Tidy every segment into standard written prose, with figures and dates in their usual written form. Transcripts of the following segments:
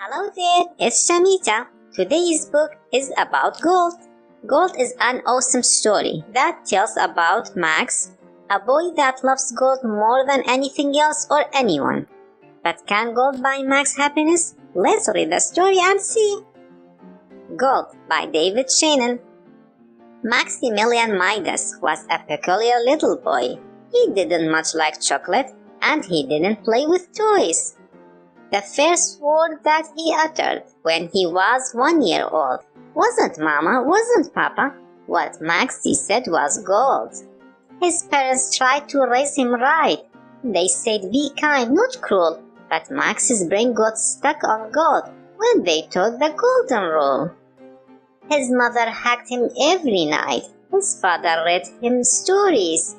Hello there, it's Shamita. Today's book is about gold. Gold is an awesome story that tells about Max, a boy that loves gold more than anything else or anyone. But can gold buy Max happiness? Let's read the story and see. Gold by David Shannon. Maximilian Midas was a peculiar little boy. He didn't much like chocolate and he didn't play with toys. The first word that he uttered when he was 1 year old wasn't Mama, wasn't Papa. What Maxie said was gold. His parents tried to raise him right. They said be kind, not cruel, but Max's brain got stuck on gold when they taught the golden rule. His mother hugged him every night. His father read him stories.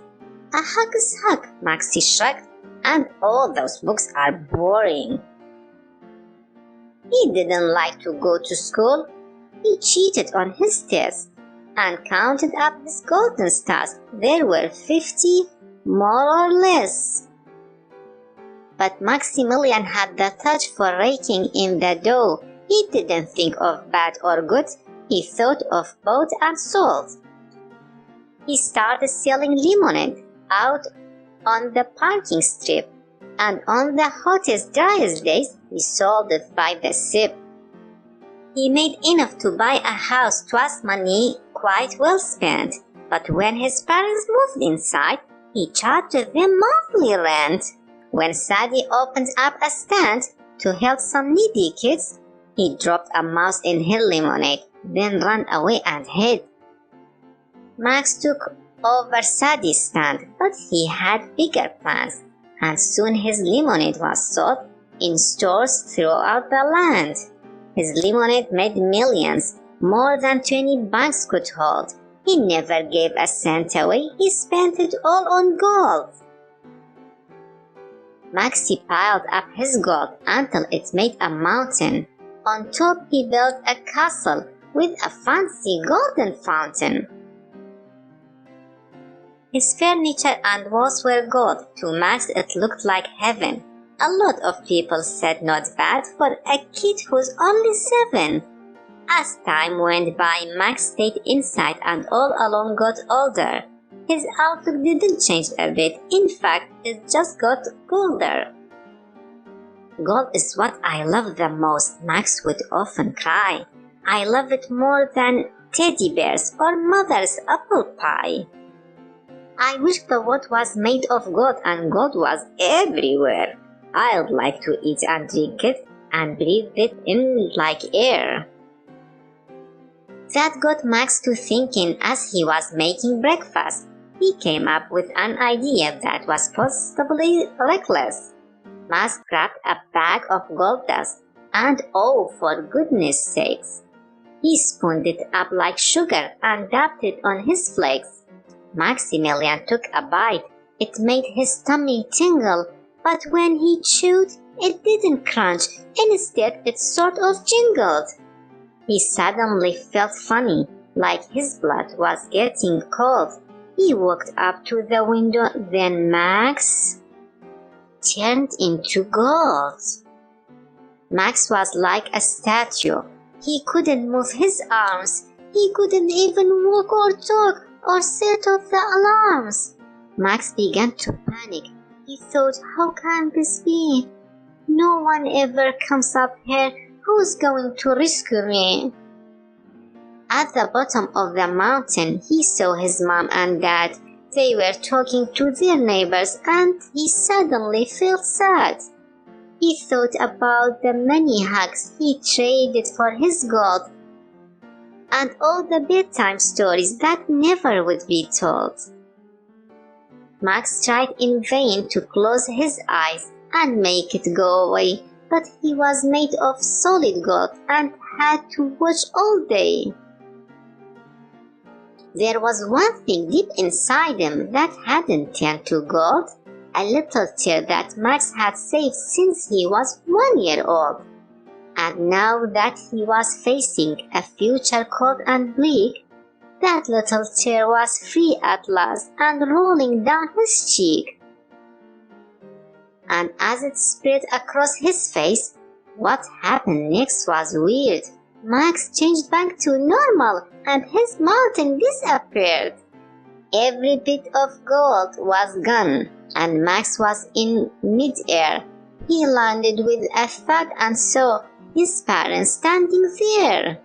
A hug is hug, Maxie shrugged, and all those books are boring. He didn't like to go to school. He cheated on his test and counted up his golden stars. There were 50, more or less. But Maximilian had the touch for raking in the dough. He didn't think of bad or good. He thought of both and salt. He started selling lemonade out on the parking strip, and on the hottest, driest days, he sold it by the sip. He made enough to buy a house. 'Twas money quite well spent. But when his parents moved inside, he charged them monthly rent. When Sadie opened up a stand to help some needy kids, he dropped a mouse in her lemonade, then ran away and hid. Max took over Sadie's stand, but he had bigger plans, and soon his lemonade was sold in stores throughout the land. His lemonade made millions, more than 20 banks could hold. He never gave a cent away, he spent it all on gold. Maxie piled up his gold until it made a mountain. On top he built a castle with a fancy golden fountain. His furniture and walls were gold. To Max it looked like heaven. A lot of people said not bad for a kid who's only 7. As time went by, Max stayed inside and all along got older. His outlook didn't change a bit. In fact, it just got golder. Gold is what I love the most, Max would often cry. I love it more than teddy bears or mother's apple pie. I wish the world was made of gold and gold was everywhere. I'd like to eat and drink it and breathe it in like air. That got Max to thinking as he was making breakfast. He came up with an idea that was possibly reckless. Max grabbed a bag of gold dust and oh, for goodness sakes, he spooned it up like sugar and dabbed it on his flakes. Maximilian took a bite. It made his tummy tingle, but when he chewed, it didn't crunch. Instead, it sort of jingled. He suddenly felt funny, like his blood was getting cold. He walked up to the window, then Max turned into gold. Max was like a statue. He couldn't move his arms. He couldn't even walk or talk or set off the alarms. Max began to panic. He thought, how can this be? No one ever comes up here. Who's going to rescue me? At the bottom of the mountain, he saw his mom and dad. They were talking to their neighbors and he suddenly felt sad. He thought about the many hugs he traded for his gold and all the bedtime stories that never would be told. Max tried in vain to close his eyes and make it go away, but he was made of solid gold and had to watch all day. There was one thing deep inside him that hadn't turned to gold, a little tear that Max had saved since he was 1 year old. And now that he was facing a future cold and bleak, that little tear was free at last and rolling down his cheek. And as it spread across his face, What happened next was weird. Max changed back to normal and his mountain disappeared. Every bit of gold was gone and Max was in mid-air. He landed with a thud and saw his parents standing there.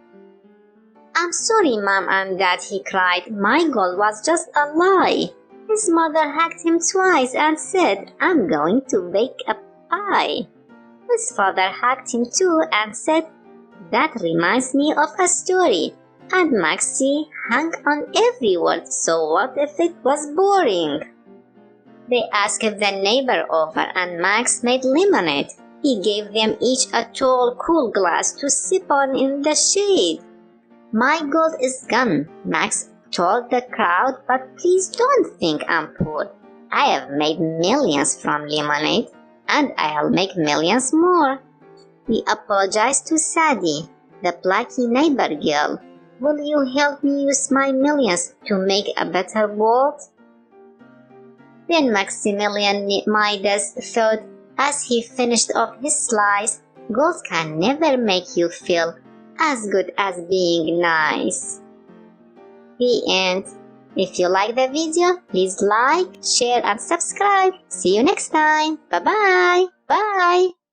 "I'm sorry, Mom and Dad," he cried. "My gold was just a lie." His mother hugged him twice and said, "I'm going to bake a pie." His father hugged him too and said, "That reminds me of a story." And Maxie hung on every word, so what if it was boring? They asked the neighbor over and Max made lemonade. He gave them each a tall, cool glass to sip on in the shade. "My gold is gone," Max told the crowd, "but please don't think I'm poor. I have made millions from lemonade, and I'll make millions more." He apologized to Sadie, the plucky neighbor girl. "Will you help me use my millions to make a better world?" Then Maximilian Midas thought as he finished off his slice, "Gold can never make you feel as good as being nice." The end. If you like the video, please like, share and subscribe. See you next time. Bye-bye. Bye.